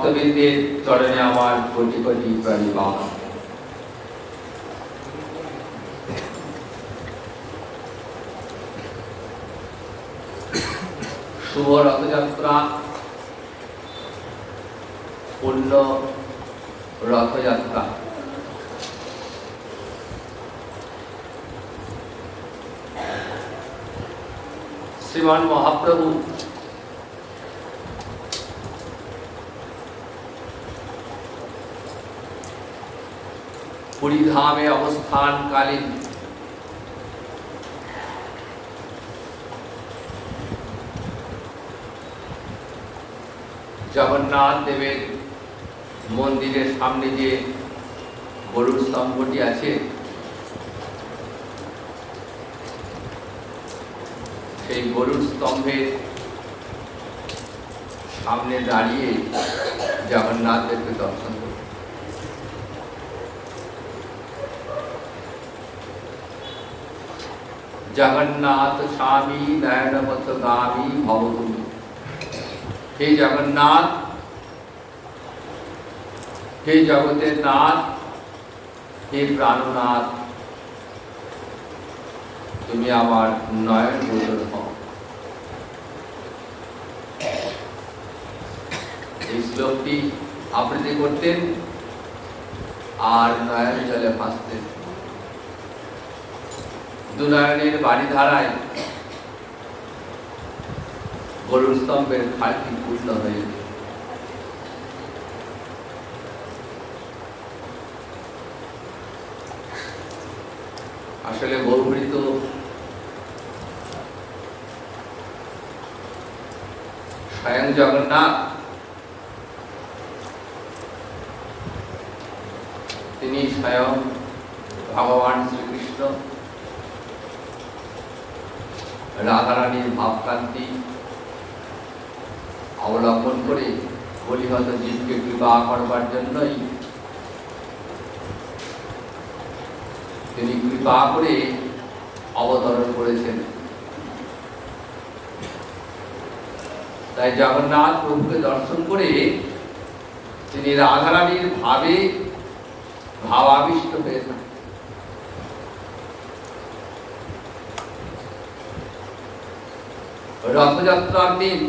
ভক্তবৃন্দের চরণে আমার কোটি কোটি প্রণিপাত। শুভ রথযাত্রা, পূর্ণ রথযাত্রা। শ্রীমান মহাপ্রভু পুরী ধামে অবস্থানকালীন জগন্নাথ দেবের মন্দিরের সামনে যে গরুর স্তম্ভটি আছে, সেই গরুর স্তম্ভের সামনে দাঁড়িয়ে জগন্নাথ দেবকে দর্শন করি। জগন্নাথ স্বামী নয়নপথগামী ভব তুমি। হে জগন্নাথ, হে জগতের নাথ, হে প্রাণনাথ, তুমি আমার নয়ন গোচর হও। এই শ্লোকটি আবৃত্তি করতেন আর নয়ন জলে ভাসতেন। দুনয়নের বাড়ি ধারায় গরুর স্তম্ভের খালটি পূর্ণ হয়ে যেত। আসলে গৌরী তো স্বয়ং জগন্নাথ, তিনি স্বয়ং ভগবান শ্রীকৃষ্ণ। রাধারানীর ভাবকান্তি অবলম্বন করে বলিহত জীবকে কৃপা করবার জন্যই তিনি কৃপা করে অবতরণ করেছেন। তাই জগন্নাথ প্রভুকে দর্শন করে তিনি রাধারানীর ভাবে ভাবাবিষ্ট হয়ে থাকেন। রথযাত্রার দিন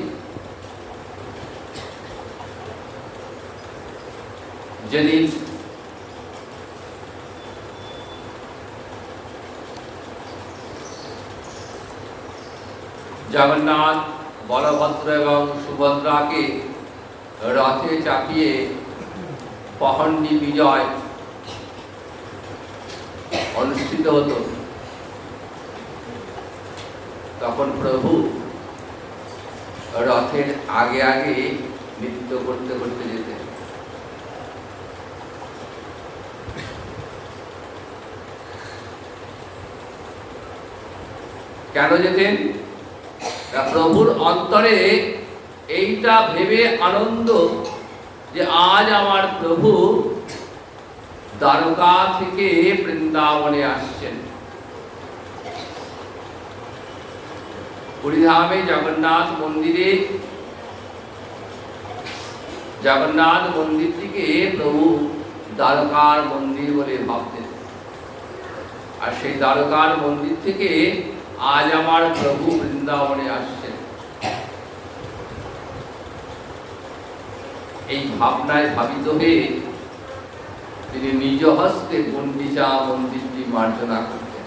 যেদিন জগন্নাথ বলভদ্র এবং সুভদ্রাকে রথে চাপিয়ে পহণ্ডি বিজয় অনুষ্ঠিত হতো, তখন প্রভু রথের আগে আগে নৃত্য করতে করতে যেতেন। কেন যেতেন? প্রভুর অন্তরে এইটা ভেবে আনন্দ যে আজ আমার প্রভু দ্বারকা থেকে বৃন্দাবনে আসছেন। পুরীধামে জগন্নাথ মন্দিরটিকে প্রভু দ্বারকার মন্দির বলে ভাবতেন। আর সেই দ্বারকার মন্দির থেকে আজ আমার প্রভু বৃন্দাবনে আসছেন, এই ভাবনায় ভাবিত হয়ে তিনি নিজ হস্তে গুন্ডিচা মন্দিরটি মার্জনা করতেন।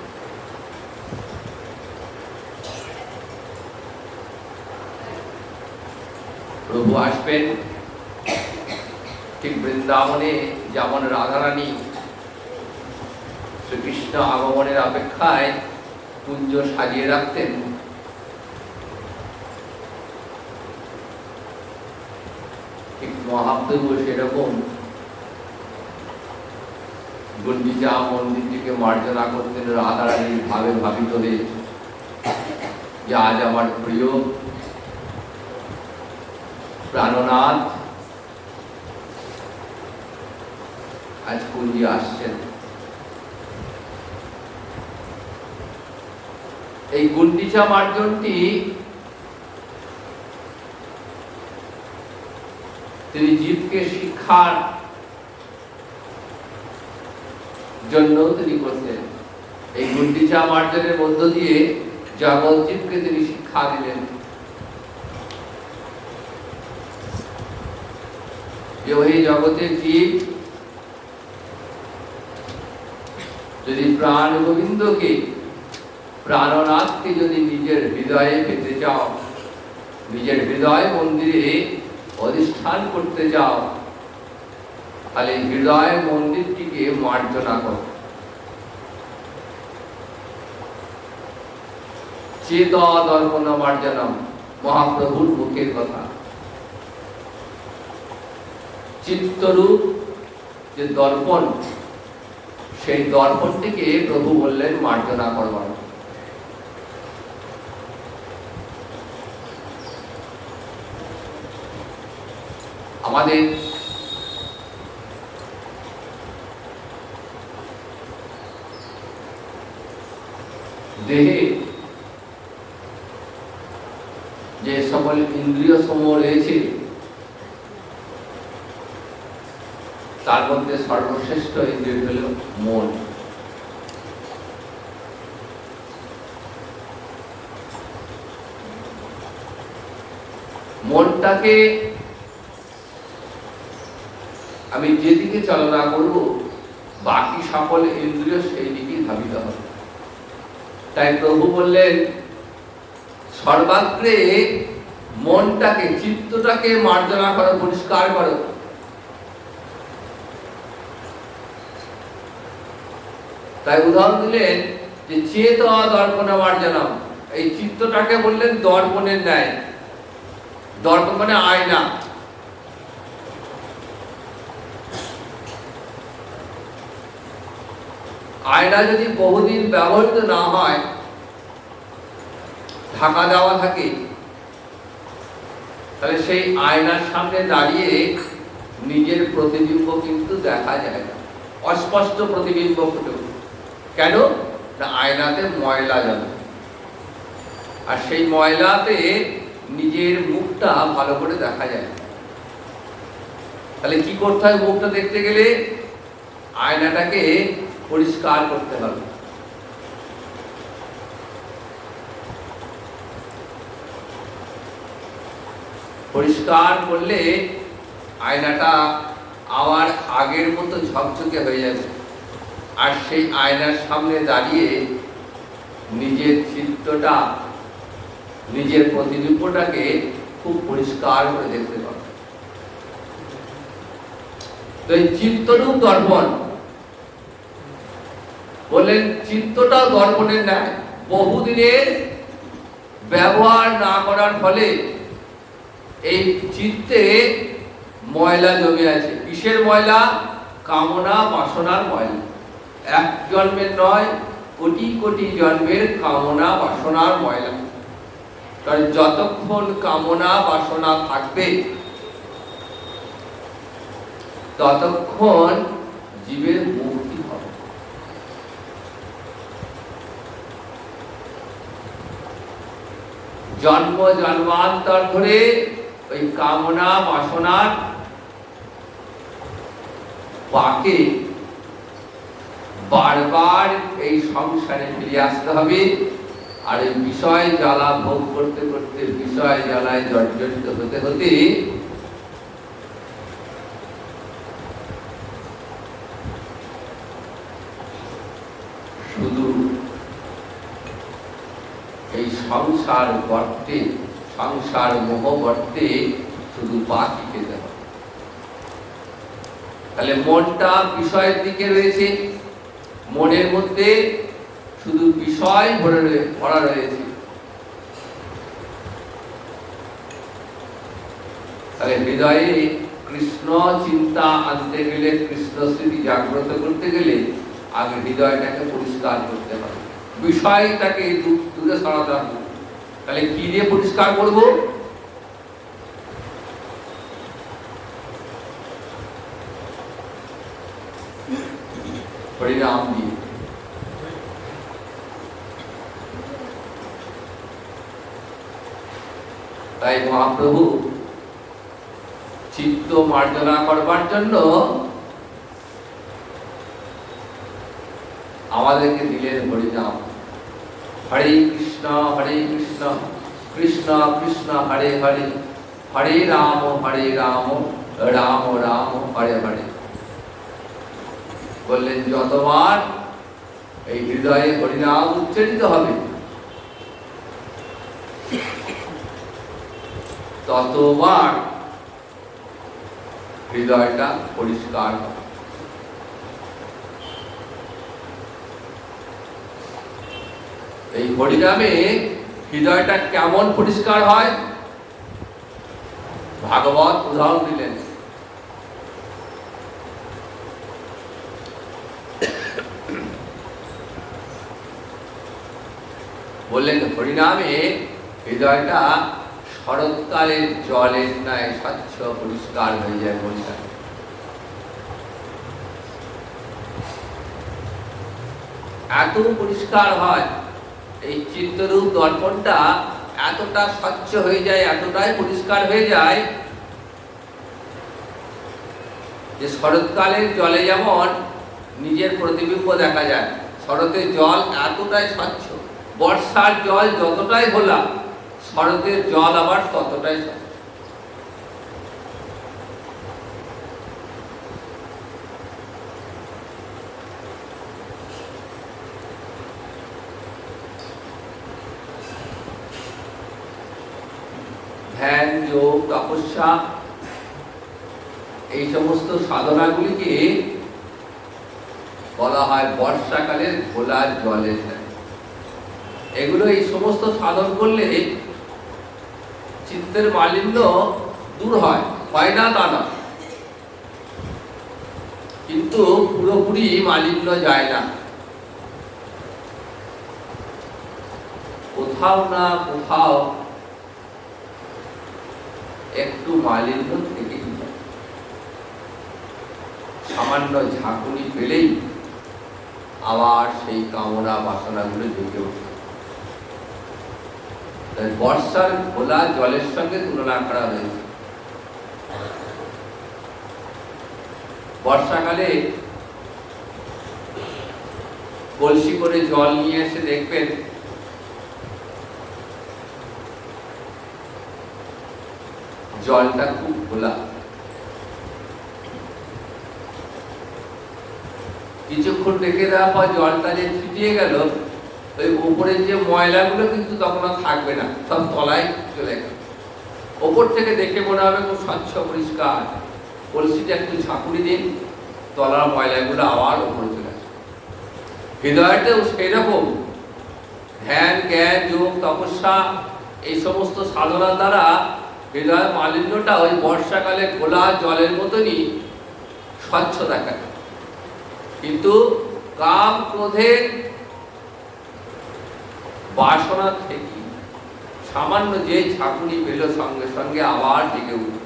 প্রভু আসবেন ঠিক বৃন্দাবনে যেমন রাধারানী শ্রীকৃষ্ণ আগমনের অপেক্ষায় কুঞ্জ সাজিয়ে রাখতেন, ঠিক মহাপ্রভু সেরকম গুন্ডিচা মন্দিরটিকে মার্জনা করতেন রাধারানীর ভাবে ভাবিত হয়ে যে আজ আমার প্রিয় প্রাণনাথ আজ কুঞ্জে আসছেন। এই গুন্ডিচা মার্জনটি তিনি জীবকে শিক্ষার জন্য তিনি করতেন। এই গুন্ডিচা মার্জনের মধ্য দিয়ে জগৎ জীবকে তিনি শিক্ষা দিলেন যে ওই জগতের জীব যদি প্রাণ গোবিন্দকে, প্রাণনাথকে যদি নিজের হৃদয়ে পেতে চাও, নিজের হৃদয় মন্দিরে অধিষ্ঠান করতে চাও, তাহলে হৃদয় মন্দিরটিকে মার্জনা করো। চেত দর্পণ মার্জনম, মহাপ্রভুর মুখের কথা। চিত্তরূপ যে দর্পণ, সেই দর্পণটিকে প্রভু বললেন মার্জনা করবার। আমাদের দেহে যে সকল ইন্দ্রিয় সমূহ রয়েছে, তার মধ্যে সর্বশ্রেষ্ঠ ইন্দ্রিয় হল মন। মনটাকে আমি যেদিকে চালনা করব, বাকি সকল ইন্দ্রিয় সেই দিকে ধাবিত হবে। তাই প্রভু বললেন সর্বাগ্রে মনটাকে, চিত্তটাকে মার্জনা করো, পরিষ্কার করো। তাই উদাহরণ দিলেন যে চেত দর্পণ মার্জনম, এই চিত্তটাকে বললেন দর্পণের ন্যায়। দর্পণ মানে আয়না। আয়না যদি বহুদিন ব্যবহৃত না হয়, ঢাকা দেওয়া থাকে, তাহলে সেই আয়নার সামনে দাঁড়িয়ে নিজের প্রতিবিম্ব কিন্তু দেখা যায় না, অস্পষ্ট প্রতিবিম্ব ফুটে। কেন না আয়নাতে ময়লা জমে, আর সেই ময়লাতে নিজের মুখটা ভালো করে দেখা যায়। তাহলে কি করতে হয়? মুখটা দেখতে গেলে আয়নাটাকে পরিষ্কার করতে হবে। পরিষ্কার করলে আয়নাটা আবার আগের মতো ঝকঝকে হয়ে যাবে। আর সেই আয়নার সামনে দাঁড়িয়ে নিজের চিত্তটা, নিজের প্রতিবিম্বটাকে খুব পরিষ্কার করে দেখতে পাবে। তো এই চিত্তরূপ দর্পণ বললেন, চিত্তটা দর্পণের ন্যায়। বহুদিনের ব্যবহার না করার ফলে এই চিত্তে ময়লা জমে আছে। কিসের ময়লা? কামনা বাসনার ময়লা। এক জন্মের নয়, কোটি কোটি জন্মের কামনা বাসনার ময়লা। কারণ যতক্ষণ কামনা বাসনা থাকবে, ততক্ষণ জীবের মুক্তি হবে। জন্ম জন্মান্তর ধরে ওই কামনা বাসনার পাকে বারবার এই সংসারে ফিরে আসতে হবে। আর এই বিষয় জ্বালা ভোগ করতে করতে, বিষয় জ্বালায় জর্জরিত হতে হতে শুধু এই সংসার গর্তে, সংসার মোহ গর্তে শুধু বাকি খেতে হবে। তাহলে মনটা বিষয়ের দিকে রয়েছে, মনের মধ্যে শুধু বিষয় ভরা রয়েছে। তাহলে হৃদয়ে কৃষ্ণ চিন্তা আনতে গেলে, কৃষ্ণ স্মৃতি জাগ্রত করতে গেলে আগে হৃদয়টাকে পরিষ্কার করতে হবে, বিষয়টাকে দূরে সরাতে হবে। তাহলে কি দিয়ে পরিষ্কার করব? হরিনাম দিয়ে। তাই মহাপ্রভু চিত্ত মার্জনা করবার জন্য আমাদেরকে দিলেন হরিনাম। হরে কৃষ্ণ কৃষ্ণ কৃষ্ণ হরে হরে, হরে রাম রাম রাম হরে হরে। বললেন যতবার এই হৃদয়ে হরিনাম উচ্চারিত হবে ততবার হৃদয়টা পরিষ্কার হবে। এই হরিনামে হৃদয়টা কেমন পরিষ্কার হয় ভাগবত উদাহরণ দিলেন। বললেন হরিনামে হৃদয়টা শরৎকালের জলের ন্যায় স্বচ্ছ পরিষ্কার হয়ে যায়। পরিষ্কার এত পরিষ্কার হয়, এই চিত্তরূপ দর্পণটা এতটা স্বচ্ছ হয়ে যায়, এতটাই পরিষ্কার হয়ে যায় যে শরৎকালের জলে যেমন নিজের প্রতিবিম্ব দেখা যায়, শরতের জল এতটাই স্বচ্ছ। বর্ষার জল যতটাই ঘোলা, শরতের জল আবার ততটাই স্বচ্ছ। ধ্যান, যোগ, তপস্যা এই সমস্ত সাধনাগুলিকে বলা হয় বর্ষাকালের ঘোলা জলের ন্যায়। এগুলো এই সমস্ত সাধন করলে চিত্তের মালিন্য দূর হয় না তা না, কিন্তু পুরোপুরি মালিন্য যায় না। কোথাও না কোথাও একটু মালিন্য থেকেই যায়। সামান্য ঝাঁকুনি পেলেই আবার সেই কামনা বাসনাগুলো জেগে ওঠে। বর্ষার খোলা জলের সঙ্গে তুলনা করা হয়েছে। বর্ষাকালে কলসি করে জল নিয়ে এসে দেখবেন জলটা খুব খোলা। কিছুক্ষণ রেখে দেওয়ার পর জলটা যে ছিটিয়ে গেল, ওই উপরের যে ময়লাগুলো কিন্তু তখন আর থাকবে না, সব তলায় চলে গেল। ওপর থেকে দেখে মনে হবে খুব স্বচ্ছ পরিষ্কার। কলসিটা একটু ঝাঁকুনি দিন, তলার ময়লাগুলো আবার উপরে চলে আসে। হৃদয়টাও সেই রকম। ধ্যান, জ্ঞান, যোগ, তপস্যা এই সমস্ত সাধনার দ্বারা হৃদয়ের মালিন্যটা ওই বর্ষাকালে খোলা জলের মতনই স্বচ্ছ দেখায়। কিন্তু কাম ক্রোধের বাসনা থেকে সামান্য যে ঝাঁকুনি পেল সঙ্গে সঙ্গে আবার জেগে উঠল।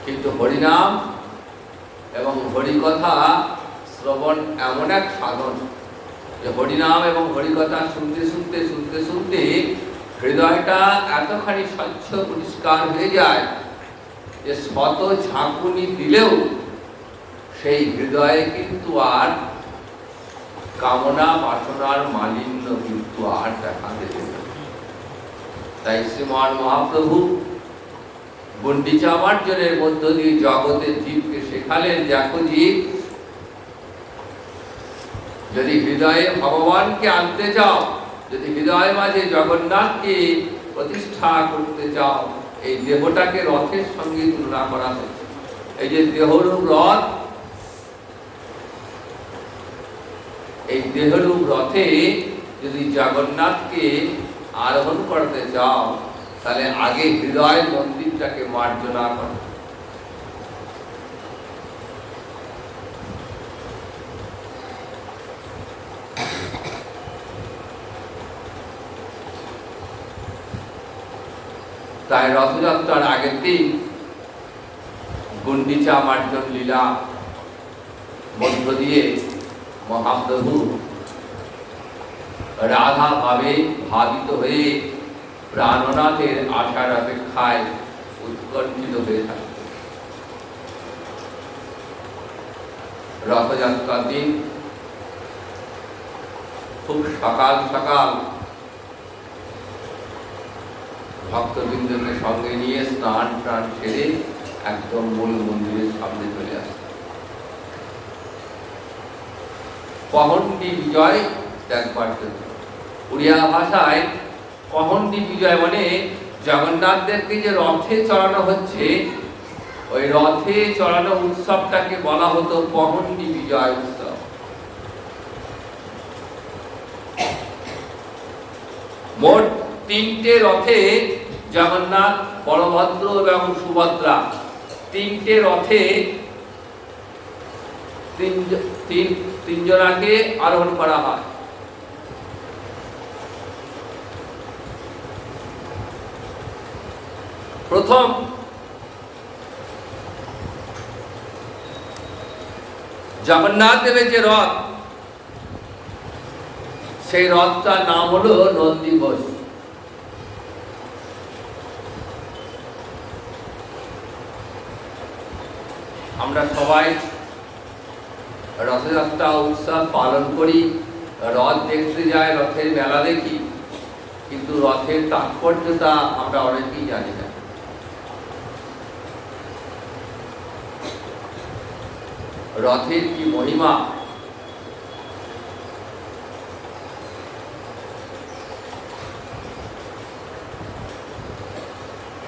কিন্তু হরিনাম এবং হরিকথা শ্রবণ এমন এক সাধন যে হরিনাম এবং হরিকথা শুনতে শুনতে শুনতে শুনতে হৃদয়টা এতখানি স্বচ্ছ পরিষ্কার হয়ে যায় যে শত ঝাঁকুনি দিলেও সেই হৃদয়ে কিন্তু আর কামনা বাসনার মালিন্য কিন্তু আর দেখা দেবে না। তাই শ্রীমান মহাপ্রভু গুন্ডিচা মার্জনের মধ্য দিয়ে জগতের জীবকে শেখালেন, দেখো জীব, যদি হৃদয়ে ভগবানকে আনতে চাও, যদি হৃদয় মাঝে জগন্নাথকে প্রতিষ্ঠা করতে চাও, এই দেহটাকে রথের সঙ্গে তুলনা করা হয়েছে। এই যে দেহরূপ রথ, এই দেহরূপ রথে যদি জগন্নাথকে আরোহণ করতে চাও, তাহলে আগে হৃদয় মন্দিরটাকে মার্জনা করো। তাই রথযাত্রার আগের দিন গুন্ডিচা মার্জন লীলা মধ্য দিয়ে মহাপ্রভু রাধা ভাবে ভাবিত হয়ে প্রাণনাথের আশার অপেক্ষায় উৎকণ্ঠিত হয়ে থাকে। রথযাত্রার দিন খুব সকাল সকাল ভক্তবৃন্দকে সঙ্গে নিয়ে স্নান টান সেরে একদম মূল মন্দিরের সামনে চলে আসে। পহণ্ডি বিজয় দেখবার জন্য। উড়িয়া ভাষায় পহণ্ডি বিজয় মানে জগন্নাথদেরকে যে রথে চড়ানো হচ্ছে, ওই রথে চড়ানো উৎসবটাকে বলা হতো পহণ্ডি বিজয় উৎসব। মোট 3টে রথে জগন্নাথ, বলভদ্র এবং সুভদ্রা, 3টে রথে তিনজনাকে আরোহণ করা হয়। প্রথম জগন্নাথ দেবের যে রথ, সেই রথটার নাম হলো নন্দীঘোষ। আমরা সবাই রথযাত্রা উৎসব পালন করি, রথ দেখতে যাই, রথের মেলা দেখি, কিন্তু রথের তাৎপর্যতা আমরা অনেকেই জানি না। রথের কি মহিমা,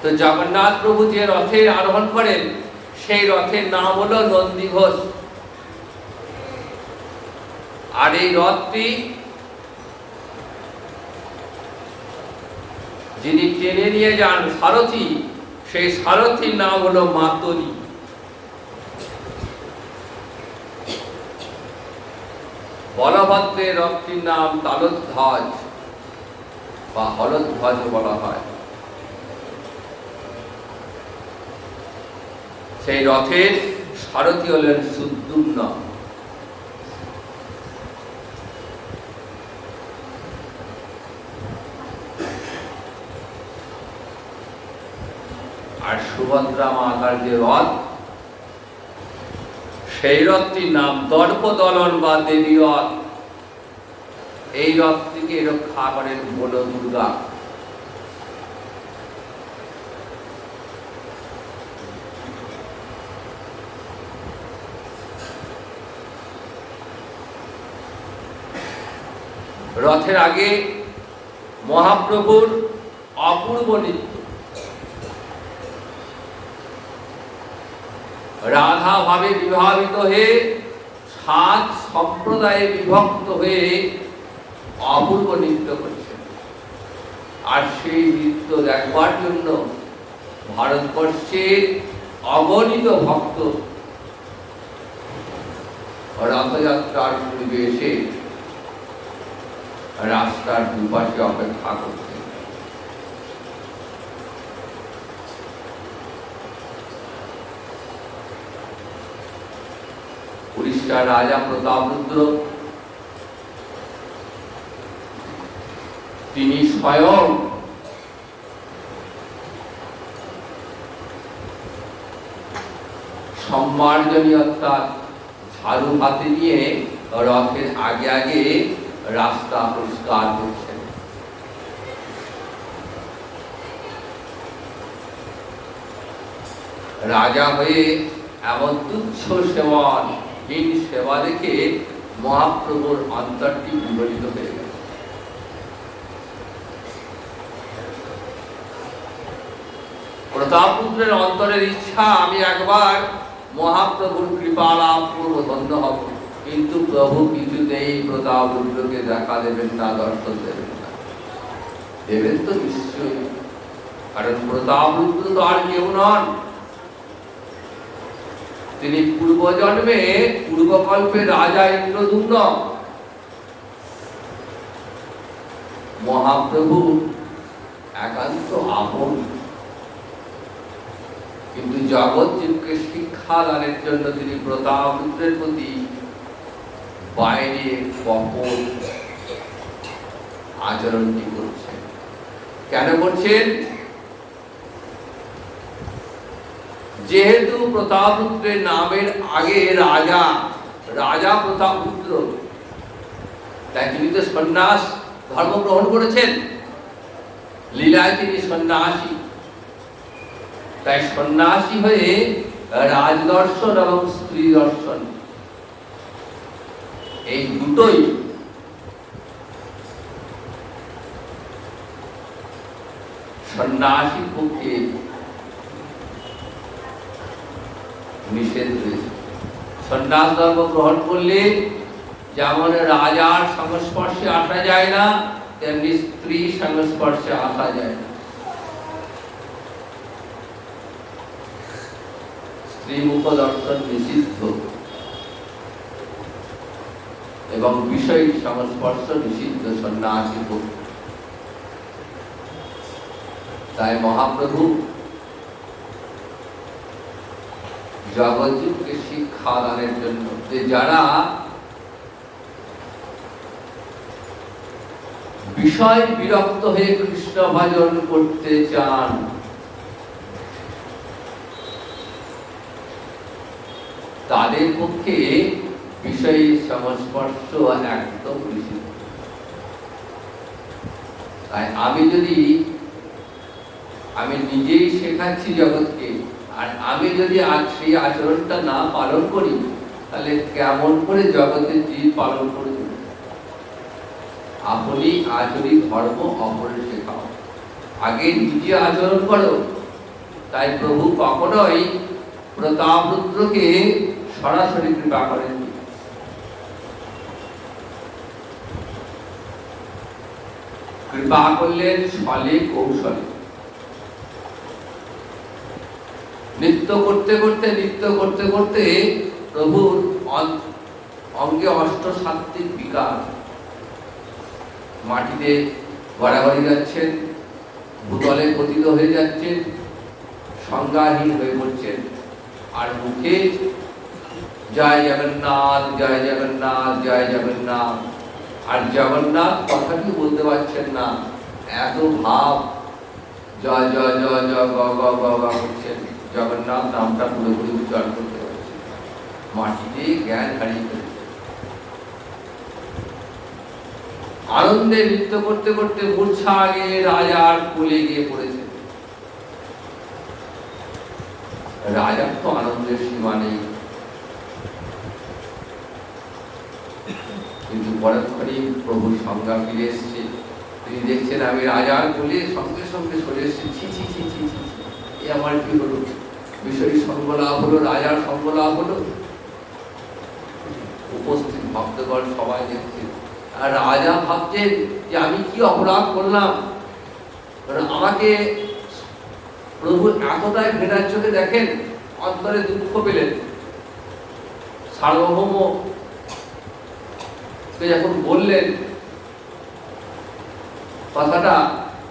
তো জগন্নাথ প্রভু যে রথে আরোহণ করেন সেই রথের নাম হলো নন্দীঘোষ। আর এই রথটি যিনি টেনে নিয়ে যান সারথি, সেই সারথির নাম হলো মাতলি। বলভদ্রের রথটির নাম তালধ্বজ বা হলধ্বজ বলা হয়। সেই রথের সারথি হলেন সুদ্যুম্ন। আর সুভদ্রা মাতার যে রথ, সেই রথটির নাম দর্পদলন বা দেবী রথ। এই রথটিকে রক্ষা করেন বল দুর্গা। রথের আগে মহাপ্রভুর অপূর্ব নৃত্য। রাধা ভাবে বিভাবিত হয়ে 7 সম্প্রদায়ে বিভক্ত হয়ে অপূর্ব নৃত্য করছেন। আর সেই নৃত্য দেখবার জন্য ভারতবর্ষের অগণিত ভক্ত রথযাত্রার পূর্বে এসে রাস্তার দুপাশে অপেক্ষা করছেন। উড়িষ্যার রাজা প্রতাপরুদ্র তিনি স্বয়ং সম্মার্জনী অর্থাৎ ঝাড়ু হাতে নিয়ে রথের আগে আগে রাস্তা পরিষ্কার করছেন। রাজা হয়ে এমন তুচ্ছ সেবাহীন সেবা দেখে মহাপ্রভুর অন্তরটি বিগলিত হয়ে গেল। প্রতাপরুদ্রের অন্তরের ইচ্ছা, আমি একবার মহাপ্রভুর কৃপা লাভ করব, ধন্য হব, কিন্তু প্রভু কিছুতেই প্রতাপরুদ্রকে দেখা দেবেন না, দর্শন দেবেন না। দেবেন তো নিশ্চয়ই, কারণ প্রতাপরুদ্র তো আর কেউ নন, তিনি পূর্বজন্মে পূর্বকল্পে রাজা ইন্দ্রদুম্ন। মহাপ্রভু একান্ত আপন, কিন্তু জগৎ জীবকে শিক্ষা দানের জন্য তিনি প্রতাপরুদ্রের প্রতি বাইরে কপট আচরণটি করছেন। কেন করছেন? যেহেতু প্রতাপরুদ্রের নামের আগে রাজা, রাজা প্রতাপরুদ্র, তাই তিনি তো সন্ন্যাস ধর্ম গ্রহণ করেছেন, লীলায় তিনি সন্ন্যাসী। তাই সন্ন্যাসী হয়ে রাজদর্শন এবং স্ত্রী দর্শন এই দুটোই সন্ন্যাসীর পক্ষে নিষেধ হয়েছে। সন্ন্যাস ধর্ম গ্রহণ করলে যেমন রাজার সংস্পর্শে আসা যায় না, তেমনি স্ত্রী সংস্পর্শে আসা যায় না। স্ত্রী মুখ দর্শন নিষিদ্ধ এবং বিষয় সংস্পর্শ নিষিদ্ধ সন্ন্যাসী পক্ষে। তাই মহাপ্রভু জগৎকে শিক্ষা দানের জন্য যে যারা বিষয় বিরক্ত হয়ে কৃষ্ণ ভজন করতে চান, তাদের পক্ষে বিষয় সংস্পর্শ একদম নিষিদ্ধ। তাই আমি নিজেই শেখাচ্ছি জগৎকে, আর আমি যদি আজ সেই আচরণটা না পালন করি, তাহলে কেমন করে জগতের জীব পালন করবে? আপনি আচরি ধর্ম অপরে শেখাও, আগে নিজে আচরণ করো। তাই প্রভু কখনোই প্রতাপরুদ্রকে সরাসরি কৃপা করেননি। কৃপা করলেন ছলে কৌশলে। নৃত্য করতে করতে প্রভুর অঙ্গে অষ্টসাত্ত্বিক বিকার, মাটিতে গড়াগড়ি যাচ্ছেন, ভূতলে পতিত হয়ে যাচ্ছেন, সংজ্ঞাহীন হয়ে পড়ছেন, আর মুখে জয় জগন্নাথ জয় জগন্নাথ জয় জগন্নাথ, আর জগন্নাথ কথাটি বলতে পারছেন না, এত ভাব জয় জয় জয় জয় গ গ গ গ করছেন, জগন্নাথ নামটা পুরোপুরি উচ্চারণ করতে পারছেন, মাটিতে জ্ঞান হারিয়ে ফেলেছে। আনন্দে নৃত্য করতে করতে মূর্ছা আগে রাজার কোলে গিয়ে পড়েছে। রাজার তো আনন্দের সীমা নেই, কিন্তু পরক্ষণে প্রভুর সংজ্ঞা ফিরে এসছে। তিনি দেখছেন আমি রাজার কোলে, সঙ্গে সঙ্গে সরে এসেছি, ছি ছি ছি ছি ছি, এ আমার কি হলো? বিষয়ী সঙ্গ লাভ হলো, রাজার সঙ্গ লাভ হলো। উপস্থিত ভক্তগণ সবাই দেখছেন, আর রাজা ভাবছেন যে আমি কি অপরাধ করলাম, আমাকে প্রভু এতটাই ঘৃণার চোখে দেখেন, অন্তরে দুঃখ পেলেন। সার্বভৌম যখন বললেন কথাটা,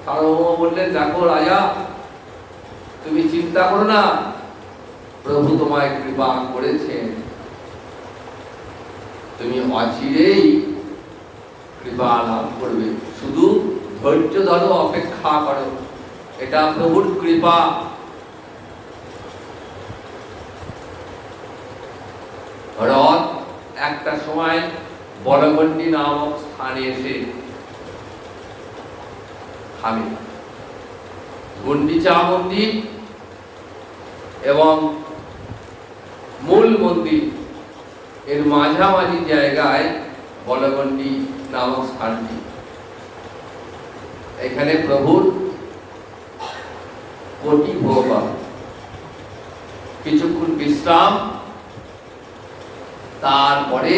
সার্বভৌম বললেন, দেখো রাজা, তুমি চিন্তা করো না, প্রভু তোমায় কৃপা করেছেন, তুমি অচিরেই কৃপা লাভ করবে, শুধু ধৈর্য ধরো, অপেক্ষা করো, এটা প্রভুর কৃপা। রথ একটা সময় বলগণ্ডী নামক স্থানে এসে থামে। গুন্ডিচা মন্দির এবং মূল মন্দির এর মাঝামাঝি জায়গায় বলগণ্ডী নামক স্থানটি। এখানে প্রভুর কোটি ভোগ, কিছুক্ষণ বিশ্রাম, তারপরে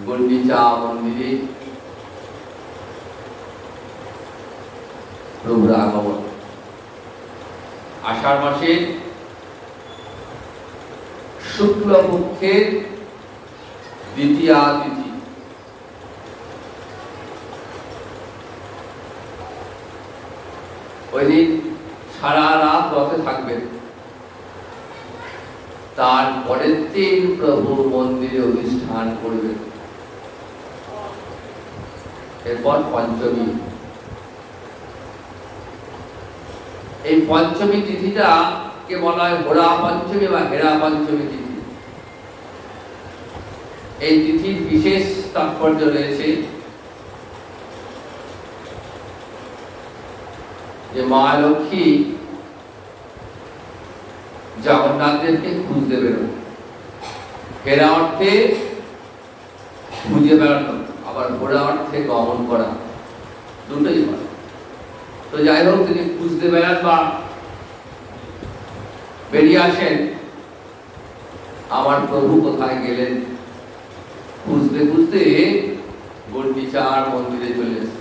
গুন্ডিচা মন্দিরে প্রভুর আগমন। আষাঢ় মাসের শুক্লপক্ষের দ্বিতীয়া তিথি। ওই দিন সারা রাত রথে থাকবেন, তার পরের দিন প্রভু মন্দিরে অধিষ্ঠান করবেন। এরপর পঞ্চমী, এই পঞ্চমী তিথিটা কে বলা হয় ঘোড়া পঞ্চমী বা হেরা পঞ্চমী তিথি। এই তিথির বিশেষ তাৎপর্য রয়েছে যে মা লক্ষ্মী জগন্নাথ দেবকে খুঁজতে বেরোন। হেরা অর্থে খুঁজে বেড়ানো, আবার ঘোড়া অর্থে গমন করা, দুটোই হয়। তো যাই হোক, তিনি খুঁজতে বেড়ান বা বেরিয়ে আসেন, আমার প্রভু কোথায় গেলেন। খুঁজতে খুঁজতে গুন্ডিচার মন্দিরে চলে এসে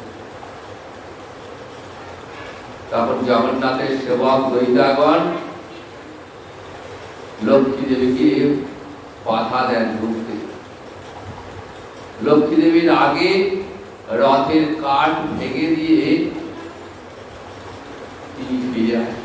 তখন জগন্নাথের সেবক দৈতাগণ লক্ষ্মী দেবীকে বাধা দেন ঢুকতে। লক্ষ্মী দেবীর আগে রথের কাঠ ভেঙে দিয়ে তিনি ফিরে আসেন।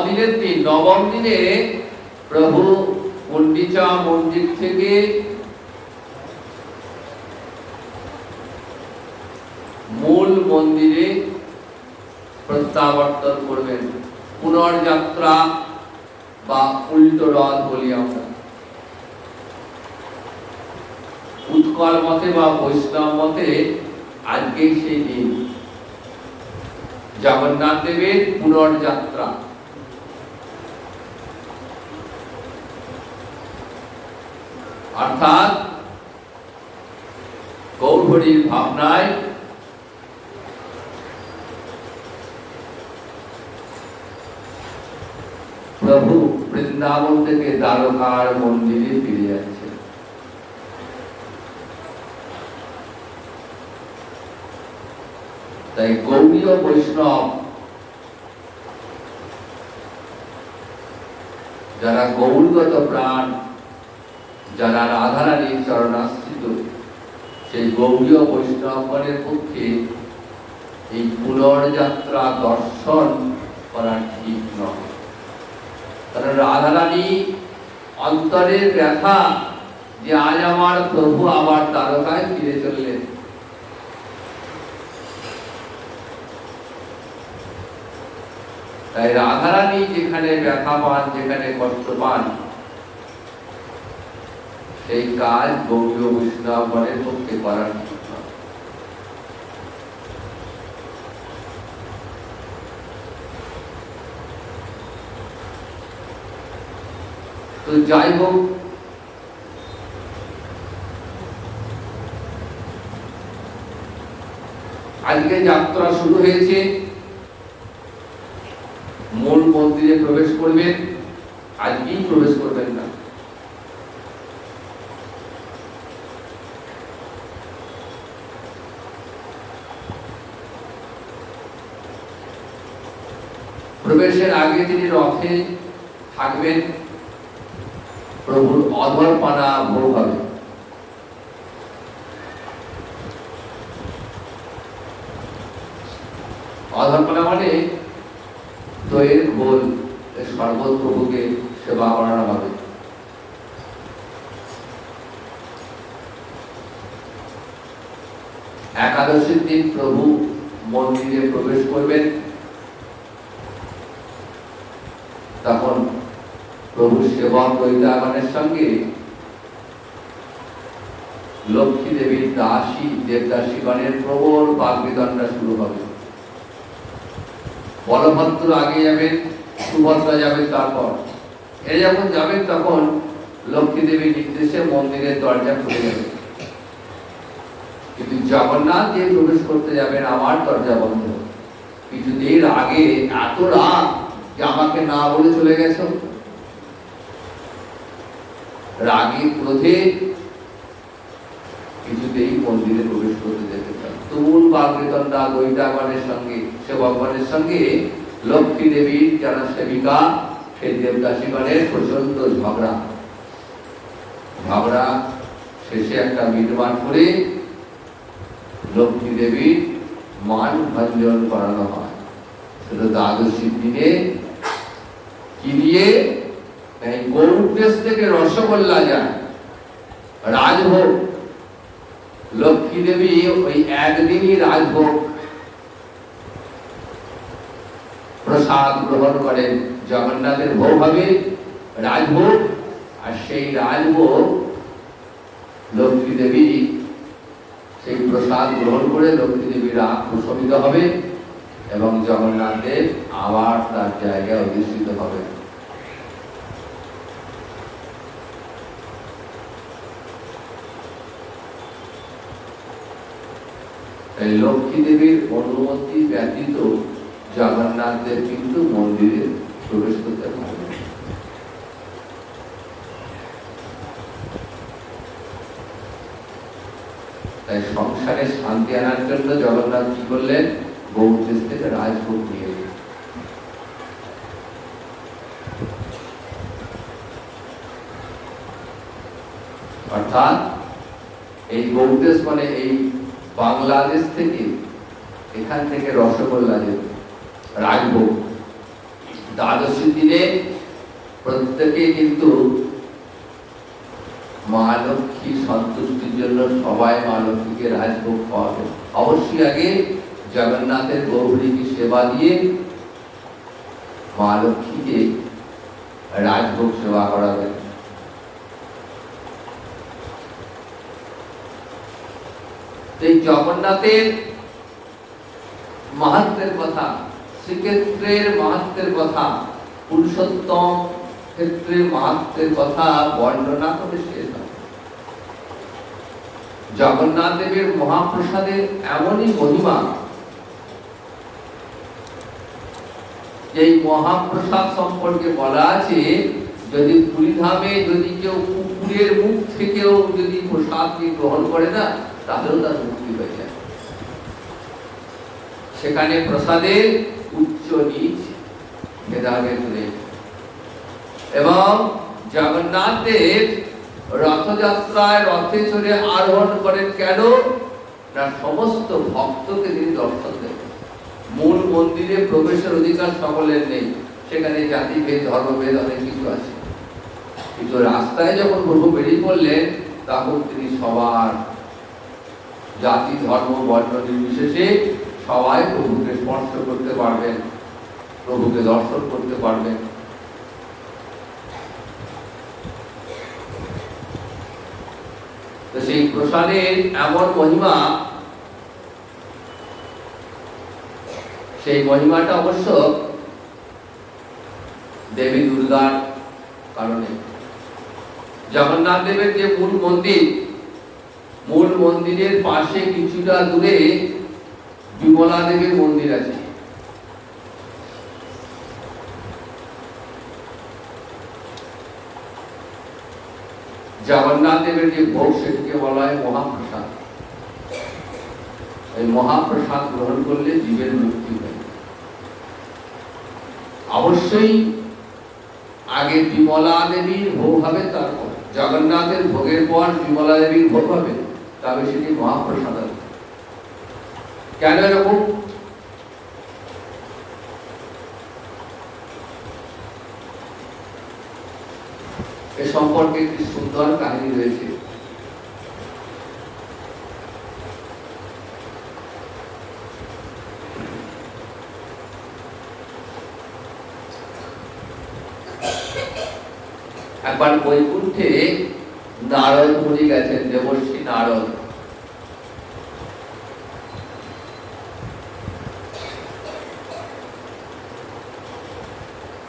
দিনের দিন নবম দিনে প্রভু গুন্ডিচা মন্দির থেকে মূল মন্দিরে প্রত্যাবর্তন করবেন। পুনর্যাত্রা বা উল্টো রথ বলি আমরা। উৎকল মতে বা বৈষ্ণব মতে আজকে সেই দিন জগন্নাথ দেবের পুনর্যাত্রা। অর্থাৎ গৌরহরির ভাবনায় প্রভু বৃন্দাবন থেকে দ্বারকার মন্দিরে ফিরে যাচ্ছে। তাই গৌড়ীয় বৈষ্ণব যারা গৌরগত প্রাণ, যারা রাধারানীর চরণাশ্রিত, সেই গৌড়ীয় বৈষ্ণবগণের পক্ষে এই পুনর্যাত্রা দর্শন করা ঠিক নয়। কারণ রাধারানী অন্তরের ব্যথা যে আজ আমার প্রভু আবার দ্বারকায় ফিরে চললেন। তাই রাধারানী যেখানে ব্যথা পান, যেখানে কষ্ট পান, সেই কাজ গৌড়ীয় বৈষ্ণবগণের পক্ষে করা ঠিক নয়। তো যাই হোক, আজকে যাত্রা শুরু হয়েছে। মূল মন্দিরে প্রবেশ করবেন, আজকেই প্রবেশ করবেন না। প্রবেশের আগে তিনি রথে থাকবেন। প্রভুর অধরপানা ভোগ হবে। অধরপানা মানে দইয়ের ঘোল, শরবত প্রভুকে সেবা করানো হবে। একাদশীর দিন প্রভু মন্দিরে প্রবেশ করবেন। তখন প্রভু সেবক দৈতাগণের সঙ্গে লক্ষ্মী দেবীর দাসী দেবদাসীগণের প্রবল বাগবিতণ্ডা শুরু হবে। বলভদ্র আগে যাবেন, সুভদ্রা যাবেন, তারপর এরা যখন যাবেন তখন লক্ষ্মী দেবীর নির্দেশে মন্দিরের দরজা খুলে যাবে। কিন্তু জগন্নাথ যে প্রবেশ করতে যাবেন, আমার দরজা বন্ধ। কিছুদিন আগে এত রাত যে আমাকে না বলে চলে গেছ। রাগে ক্রোধে কিছুতেই মন্দিরে প্রবেশ করতে যেতে চান। তুমুল বাগবিতণ্ডা দৈতাগণের সঙ্গে, সেবকগণের সঙ্গে লক্ষ্মী দেবীর যারা সেবিকা, সেই দেবদাসীগণের প্রচন্ড ঝগড়া শেষে একটা মিটমাট করে লক্ষ্মী দেবীর মান ভঞ্জন করানো হয়। দ্বাদশীর দিনে কি দিয়ে গরুর দেশ থেকে রসগোল্লা যায়, রাজভোগ। লক্ষ্মী দেবী ওই একদিনই রাজভোগ প্রসাদ গ্রহণ করেন। জগন্নাথের ভোগ হবে রাজভোগ, আর সেই রাজভোগ লক্ষ্মী দেবী সেই প্রসাদ গ্রহণ করে লক্ষ্মী দেবী রাগ প্রশমিত হবে এবং জগন্নাথ দেব আবার তার জায়গায় অধিষ্ঠিত হবে। তাই লক্ষ্মী দেবীর অনুমতি ব্যতীত জগন্নাথ দেব কিন্তু মন্দিরে প্রবেশ করতে পারবে না। তাই সংসারে শান্তি আনার জন্য জগন্নাথ কি করলেন? গৌড় দেশ থেকে রাজভোগ নিয়ে এলেন। অর্থাৎ এই গৌড় দেশ মানে এই বাংলাদেশ থেকে, এখান থেকে রসগোল্লা যেত, রাজভোগ। দ্বাদশীর দিনে প্রত্যেকে কিন্তু মা লক্ষ্মী সন্তুষ্টির জন্য সবাই মা লক্ষ্মীকে রাজভোগ খাওয়াবে। অবশ্যই আগে জগন্নাথের গৌরীকে সেবা দিয়ে মা লক্ষ্মীকে রাজভোগ সেবা করাবে। এই জগন্নাথের মাহাত্ম্যের কথা, শ্রীক্ষেত্রের মাহাত্ম্যের কথা, পুরুষোত্তম ক্ষেত্রের মাহাত্ম্যের কথা বর্ণনা করে শেষ হয়। জগন্নাথ দেবের মহাপ্রসাদের এমনই মহিমা, এই মহাপ্রসাদ সম্পর্কে বলা আছে, যদি পুরীধামে যদি কেউ কুকুরের মুখ থেকেও যদি প্রসাদ গ্রহণ করে না, তাহলেও তার মুক্তি হয়ে যায়। সেখানে প্রসাদের উচ্চ নিচ ভেদাভেদ নেই। এবং জগন্নাথ দেব রথযাত্রায় রথে চড়ে আরোহণ করেন কেন? না সমস্ত ভক্তকে তিনি দর্শন দেন। মূল মন্দিরে প্রবেশের অধিকার সকলের নেই, সেখানে জাতিভেদ ধর্মভেদ অনেক কিছু আছে, কিন্তু রাস্তায় যখন প্রভু বেরিয়ে পড়লেন তখন তিনি সবার জাতি ধর্ম বর্ণ নির্বিশেষে সবাই প্রভুকে স্পর্শ করতে পারবেন, প্রভুকে দর্শন করতে পারবেন। তো সেই প্রসাদের এমন মহিমা, সেই মহিমাটা অবশ্য দেবী দুর্গার কারণে। জগন্নাথ দেবের যে মূল মন্দির, মূল মন্দিরের পাশে কিছুটা দূরে বিমলা দেবীর মন্দির আছে। জগন্নাথ দেবের যে ভোগ সেটিকে বলা হয় মহাপ্রসাদ। এই মহাপ্রসাদ গ্রহণ করলে জীবের মুক্তি হয়। অবশ্যই আগে বিমলা দেবীর ভোগ হবে, তারপর জগন্নাথের ভোগের পর বিমলা দেবীর ভোগ হবে, তবে সেটি মহাপ্রসাদ হবে। কেন এরকম? এ সম্পর্কে একটি সুন্দর কাহিনী রয়েছে। একবার বৈকুণ্ঠে নারদ মুনি গেছেন, দেবর্ষি নারদ।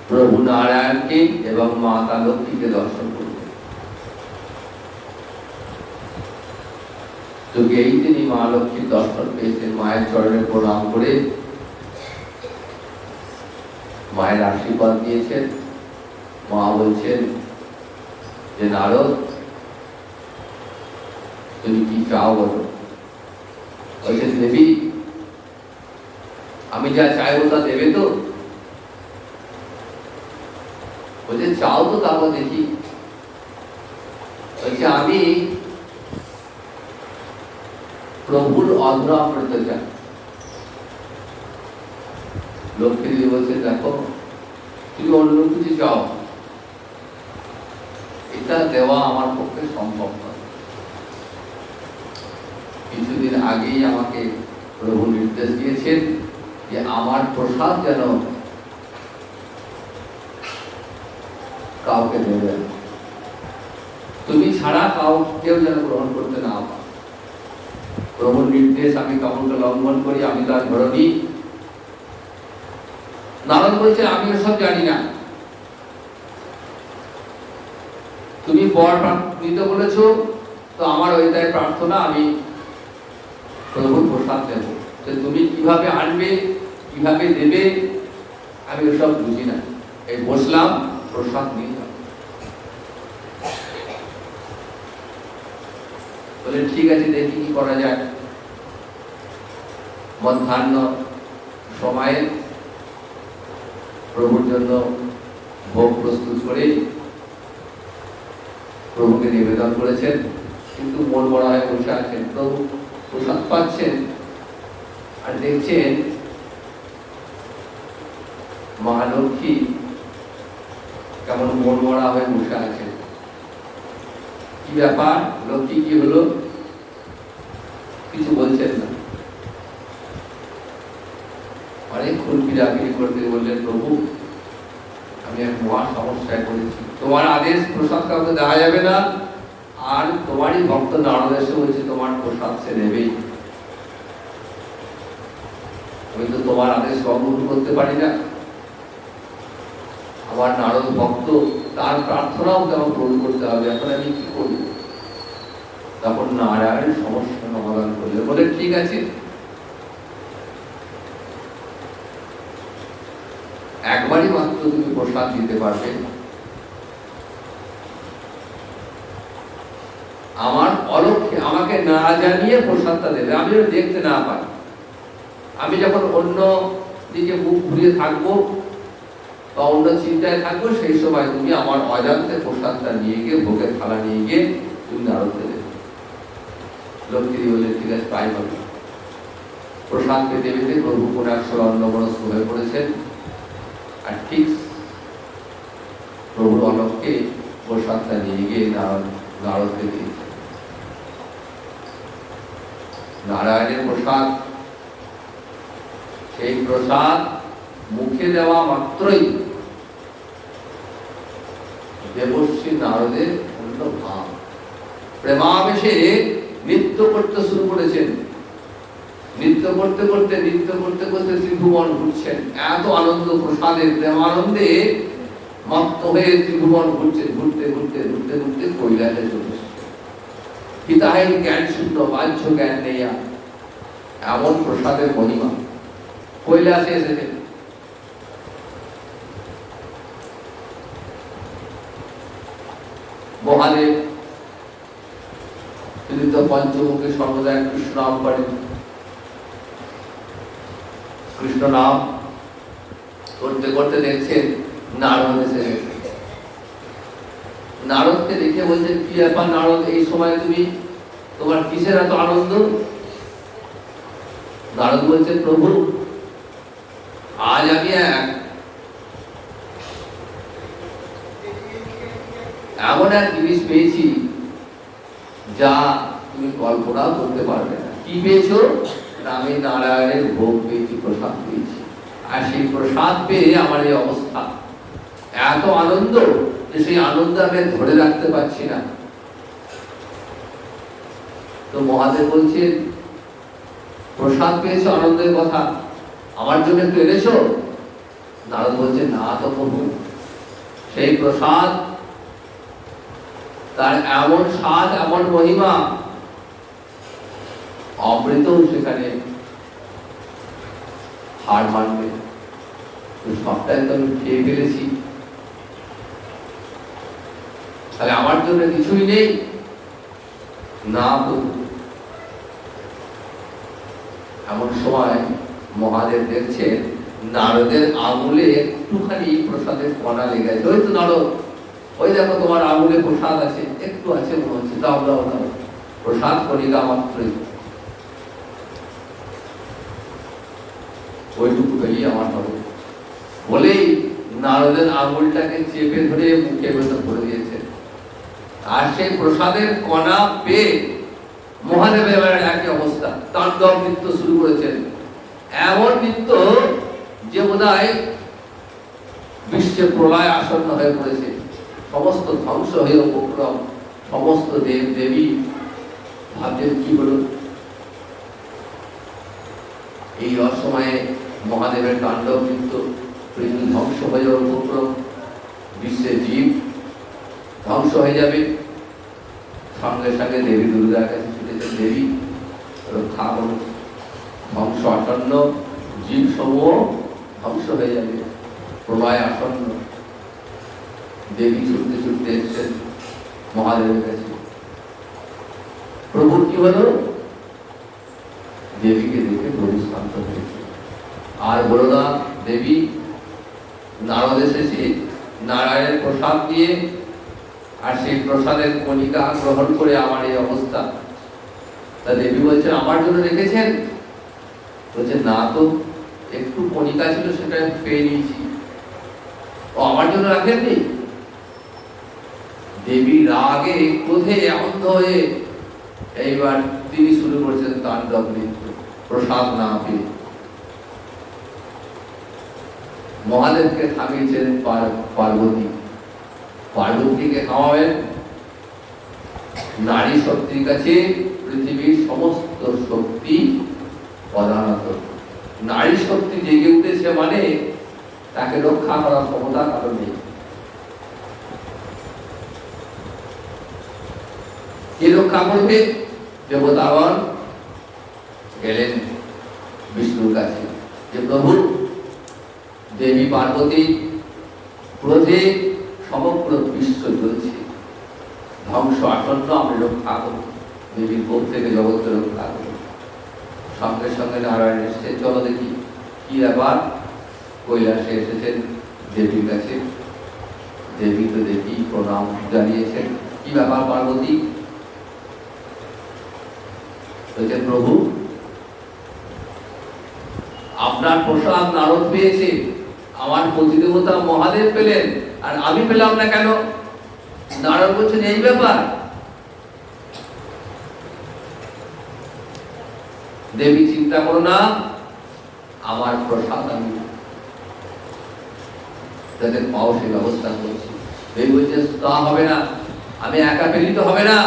প্রভু নারায়ণকে এবং মাতা লক্ষ্মীকে দর্শন করলেন। তো এই তিনি মা লক্ষ্মীর দর্শন পেয়েছেন, মায়ের চরণে প্রণাম করে মায়ের আশীর্বাদ দিয়েছেন। মা বলছেন যে নারদ, তুমি কি চাও বলো? বলছেন দেবী, আমি যা চাইবো তা দেবে তো? বলছে চাও তো, তারপর দেখি। বলছে আমি প্রভুর অধরা অমৃত চাই। লক্ষ্মী দেবী বলছে, দেখো তুমি অন্য কিছু চাও, এটা দেওয়া আমার পক্ষে সম্ভব নয়। কিছুদিন আগেই আমাকে প্রভু নির্দেশ দিয়েছেন যে আমার প্রসাদ যেন কাউকে দেবে, তুমি ছাড়া কেউ যেন গ্রহণ করতে না পারে। প্রভুর নির্দেশ আমি কেমনটা লঙ্ঘন করি, আমি তার ধরনী। নারদ বলছে, আমি ওসব জানি না, তুমি বর নিতে বলেছো, তো আমার ওইটাই প্রার্থনা, আমি প্রভুর প্রসাদ দেব। তুমি কিভাবে আনবে, কিভাবে দেবে, আমি ওসব বুঝি না, এই বসলাম, প্রসাদ নিয়ে যাব। বলে ঠিক আছে, দেখি কি করা যায়। মধ্যাহ্ন সময়ে প্রভুর জন্য ভোগ প্রস্তুত করে প্রভুকে নিবেদন করেছেন, কিন্তু মন বড় হয়ে বসে আছেন। প্রভু প্রসাদ পাচ্ছেন আর দেখছেন মহালক্ষ্মী কেমন মন মরা হয়ে বসে আছেন। কি ব্যাপার, লক্ষ্মী কি হলো, কিছু বলছেন না। অনেকক্ষণ পিড়াপিড়ি করতে বললেন, প্রভু আমি এক মহা সমস্যায় পড়েছি, তোমার আদেশ প্রসাদ কাউকে দেওয়া যাবে না, আর তোমারই ভক্ত নারদ এসে বলছে তোমার প্রসাদ সে নেবেই। আমি তো তোমার আদেশ গ্রহণ করতে পারি না, আমার নারদ ভক্ত, তার প্রার্থনাও তেমন পূরণ করতে হবে, এখন আমি কি করব? তখন নারায়ণ সমস্যা সমাধান করলেন, বলে ঠিক আছে, একবারই মাত্র তুমি প্রসাদ দিতে পারবে, আমার অলক্ষ্যে আমাকে না জানিয়ে প্রসাদটা দেবে, আমি যেন দেখতে না পাই। আমি যখন অন্য দিকে মুখ ঘুরিয়ে থাকবো বা অন্য চিন্তায় থাকবো, সেই সময় তুমি আমার অজান্তে প্রসাদটা নিয়ে গিয়ে, ভোগের থালা নিয়ে গিয়ে তুমি নারদকে দেবে। লক্ষ্মী বললে ঠিক আছে, তাই হবে। প্রসাদ পেতে পেতে প্রভু কোন এক সময় অন্নমনস্ক হয়ে পড়েছেন, আর ঠিক প্রভুর অলক্ষ্যে প্রসাদটা নিয়ে গিয়ে নারদকে দিয়েছে। নারায়ণের প্রসাদ, সেই প্রসাদ মুখে দেওয়া মাত্রই দেবশ্রী নারদের পূর্ণ ভাব, প্রেমাবেশে নৃত্য করতে শুরু করেছেন। নৃত্য করতে করতে ত্রিভুবন ঘুরছেন, এত আনন্দ প্রসাদের প্রেমানন্দে মত্ত হয়ে ত্রিভুবন ঘুরছেন। ঘুরতে ঘুরতে কৈলাসে চলে এসেছেন। পিতাহের জ্ঞান শূন্য, বাহ্য জ্ঞান নেই, এমন প্রসাদের মহিমা। কৈলাসে এসেছেন। মহাদেব তিনি তো পঞ্চমুখে সর্বদা কৃষ্ণ নাম করেন, কৃষ্ণ নাম করতে করতে দেখছেন নারদ এসে গেছে। নারদকে দেখে বলছেন, কি ব্যাপার নারদ, এই সময় তুমি, তোমার কিসের এত আনন্দ? নারদ বলছেন, প্রভু আজ আমি এমন এক জিনিস পেয়েছি যা তুমি কল্পনাও করতে পারবে না। কি পেয়েছো? আমি নারায়ণের ভোগ পেয়েছি, প্রসাদ পেয়েছি, আর সেই প্রসাদ পেয়ে আমার এই অবস্থা, এত আনন্দ যে সেই আনন্দ আমি ধরে রাখতে পারছি না। তো মহাদেব বলছেন, প্রসাদ পেয়েছো, আনন্দের কথা আমার জন্য একটু এনেছো? নারদ বলছে, না তো প্রভু, সেই প্রসাদ তার এমন স্বাদ, এমন মহিমা, অমৃত সেখানে হার মানবে, সবটাই তো আমি খেয়ে ফেলেছি, তাহলে আমার জন্য কিছুই নেই? না প্রভু। এমন সময় মহাদেব দেখছেন নারদের আঙুলে একটুখানি প্রসাদের কণা লেগে আছে। ওই তো নারদ, ওই দেখো তোমার আঙুলে প্রসাদ আছে, একটু আছে মনে হচ্ছে, দাও দাও দাও। প্রসাদ কণিকা মাত্রই ওইটুকু পেলেই আমার হবে। বলেই নারদের আঙুলটাকে চেপে ধরে মুখে ভেতর করে দিয়েছেন। আর সেই প্রসাদের কণা পেয়ে মহাদেবের একই অবস্থা, তাণ্ডব নৃত্য শুরু করেছেন। এমন নৃত্য যে বোধহয় বিশ্বে প্রলয় আসন্ন হয়ে পড়েছে, সমস্ত ধ্বংস হয়ে উপক্রম, সমস্ত দেব দেবী ভাবছেন কি হলো। এই অসময়ে মহাদেবের তাণ্ডব নৃত্য, পৃথিবী ধ্বংস হয়ে যাওয়ার উপক্রম, বিশ্বের জীব ধ্বংস হয়ে যাবে। সঙ্গে সঙ্গে দেবী দুর্গার কাছে ছুটেছেন, দেবী রক্ষা করুন, ধ্বংস আসন্ন, জীব সমূহ ধ্বংস হয়ে যাবে, প্রলয় আসন্ন। দেবী ছুটতে ছুটতে এসেছেন মহাদেবের কাছে। প্রভু কি হলো? দেবীকে দেখে প্রভু শান্ত হয়েছে। আর বলো না, দেবী নারদ এসেছে নারায়ণের প্রসাদ দিয়ে, আর সেই প্রসাদের কণিকা গ্রহণ করে আমার এই অবস্থা। তা দেবী বলছেন আমার জন্য রেখেছেন? বলছে না তো, একটু কণিকা ছিল সেটা পেয়ে নিয়েছি। ও আমার জন্য রাখেননি? দেবী রাগে ক্রোধে অন্ধ হয়ে এইবার তিনি শুরু করছেন তাণ্ডব নৃত্য, প্রসাদ না পেয়ে। মহাদেবকে থামিয়েছেন পার্বতী। পার্বতীকে থামাবেন? নারী শক্তির কাছে পৃথিবীর সমস্ত শক্তি প্রধানত। নারী শক্তি জেগে উঠেছে মানে তাকে রক্ষা করার ক্ষমতা কারণ নেই। কে রক্ষা করবে? দেবতাগণ গেলেন বিষ্ণুর কাছে, যে প্রভু দেবী পার্বতী ক্রোধে সমগ্র বিশ্ব চলছে, ধ্বংস আসন্ন, আমি রক্ষা করব, দেবীর কোপ থেকে জগৎকে রক্ষা করব। সঙ্গে সঙ্গে নারায়ণ এসেছেন, চলো দেখি কি ব্যাপার। কৈলাসে এসেছেন দেবীর কাছে। দেবী তো দেবী, প্রণাম জানিয়েছেন। কি ব্যাপার পার্বতী? বলছেন প্রভু আপনার প্রসাদ নারদ পেয়েছে, আমার প্রতিদেবতা মহাদেব পেলেন, আর আমি পেলাম না কেন? নারদ বলছেন এই ব্যাপার। দেবী চিন্তা করো না, আমার প্রসাদ আমি যাদের পাও সেই ব্যবস্থা করছি। দেবী বলছে তা হবে না, আমি একা পেলে তো হবে না,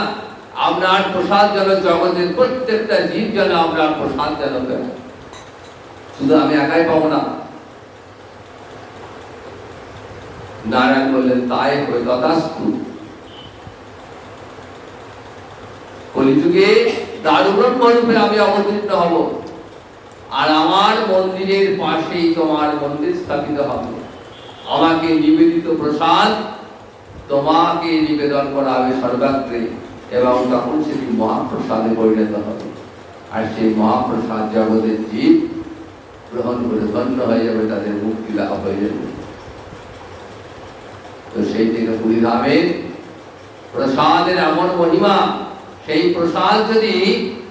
আপনার প্রসাদ যেন জগতের প্রত্যেকটা জীব যেন আপনার প্রসাদ যেন পেল, শুধু আমি একাই পাবো না। নারায়ণ বললেন তাই হয়ে তথাস্তু। কলিযুগে দারুব্রহ্ম রূপে আমি অবতীর্ণ হব, আর আমার মন্দিরের পাশেই তোমার মন্দির স্থাপিত হবে। আমাকে নিবেদিত প্রসাদ তোমাকে নিবেদন করা হবে সর্বাগ্রে, এবং তখন সেটি মহাপ্রসাদে পরিণত হবে। আর সেই মহাপ্রসাদ জগতের জীব গ্রহণ করে ধন্য হয়ে যাবে, তাদের মুক্তি লাভ হয়ে যাবে। তো সেই থেকে পুরীধামের প্রসাদের এমন মহিমা, সেই প্রসাদ যদি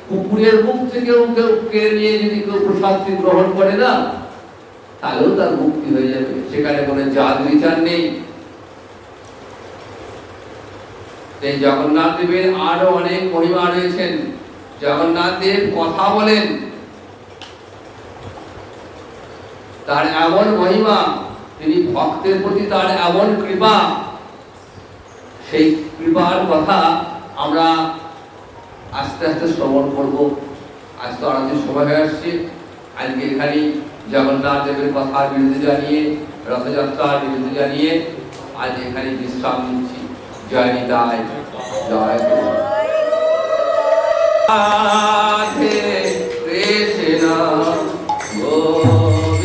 কুকুরের মুখ থেকে কেড়ে নিয়ে যদি কেউ প্রসাদটি গ্রহণ করে না, তাহলেও তার মুক্তি হয়ে যাবে, সেখানে কোনো জাত বিচার নেই। এই জগন্নাথ দেবের আরো অনেক মহিমা রয়েছেন। জগন্নাথ দেব কথা বলেন, তার এমন মহিমা, তিনি ভক্তের প্রতি তার এমন কৃপা, সেই কৃপার কথা আমরা আস্তে আস্তে শ্রবণ করব। আজ তো আরতির সময় হয়ে আসছে। আজকে এখানে জগন্নাথ দেবের কথার বিরুদ্ধে জানিয়ে, রথযাত্রার বিরুদ্ধে জানিয়ে আজ এখানে বিশ্রাম নিচ্ছি। জয় নিতাই, জয় রাধে কৃষ্ণ গোবিন্দ।